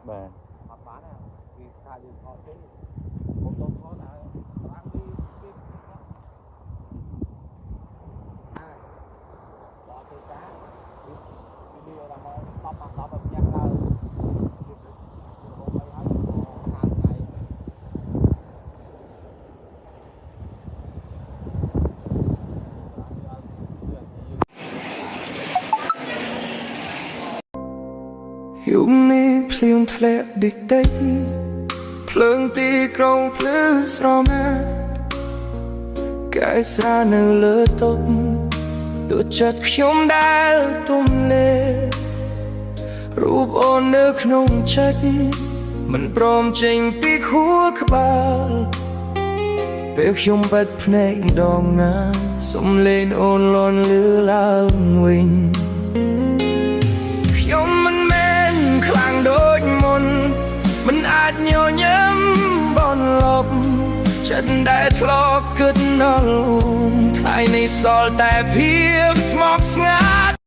បាទអត់បានទេគេថាយើងថតទេខ្ញុំទៅថតហើយខ្លាំងគេដល់ធ្វើការវាដល់មក10ឲ្យញាក់ឡើងហូបអីហើយខាងថ្ងៃយំនេះភ្លៀងធ្លាក់តិចតិចភ្លើងទីក្រុងភ្លឺស្រមាកាយស្រានៅលើតុដូចចិត្តខ្ញុំដែលទំនេររូបអូននៅក្នុងចិត្តមិនព្រមចេញពីខួរក្បាលពេលខ្ញុំបិទភ្នែកម្ដងណាសំឡេងអូនលាន់លឺឡើងវិញខ្ញុំមិនមែនខ្លាំងដូចមុនមិនអាចញញឹមបនលប់ចិត្តដែលធ្លាប់គិតដល់ថ្ងៃនេះសល់តែភាពស្មុគស្ងាត់